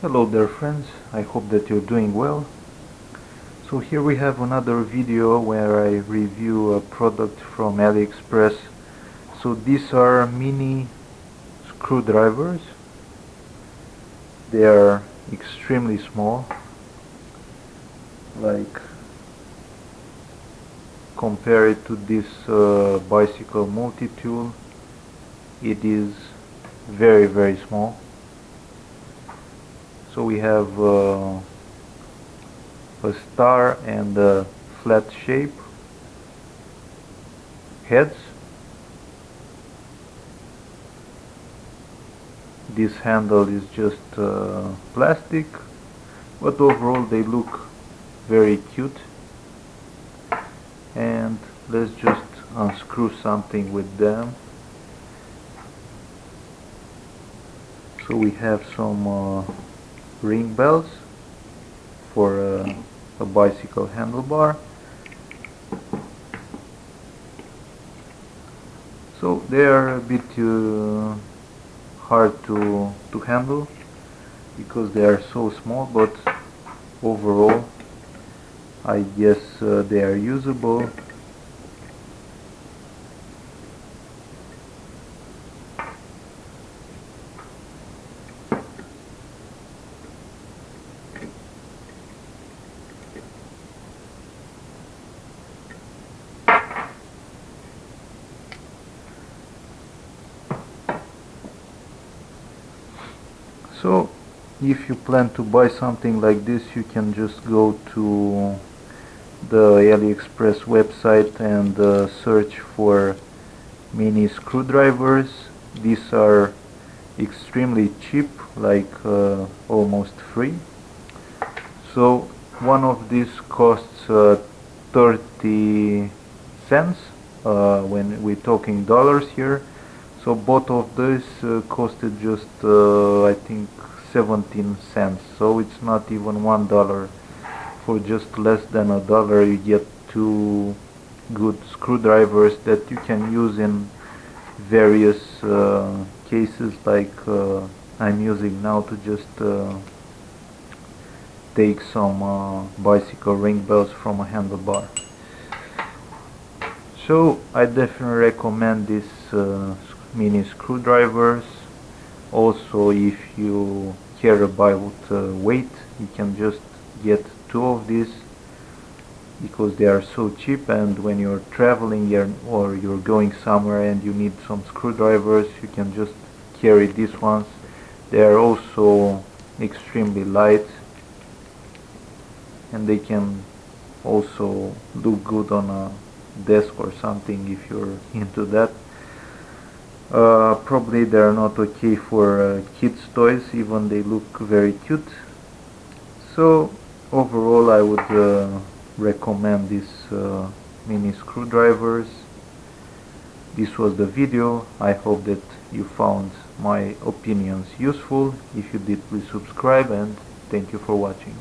Hello there friends, I hope that you're doing well. So here we have another video where I review a product from Aliexpress. So these are mini screwdrivers. They are extremely small, like compare it to this bicycle multi-tool. It is very small. So we have a star and a flat shape heads. This handle is just plastic, but overall they look very cute. And let's just unscrew something with them. So we have some ring bells for a bicycle handlebar. So they are a bit hard to handle because they are so small, but overall I guess they are usable. So if you plan to buy something like this, you can just go to the Aliexpress website and search for mini screwdrivers. These are extremely cheap, like almost free. So one of these costs 30 cents when we're talking dollars here. So both of these costed just I think 17 cents. So it's not even $1. For just less than $1 you get two good screwdrivers that you can use in various cases, like I'm using now to just take some bicycle ring bells from a handlebar. So I definitely recommend these mini screwdrivers. Also, if you care about weight, you can just get two of these because they are so cheap, and when you're traveling or you're going somewhere and you need some screwdrivers, you can just carry these ones. They are also extremely light, and they can also look good on a desk or something if you're into that. Probably they are not okay for kids toys, even they look very cute. So overall I would recommend these mini screwdrivers. This was the video. I hope that you found my opinions useful. If you did, please subscribe, and thank you for watching.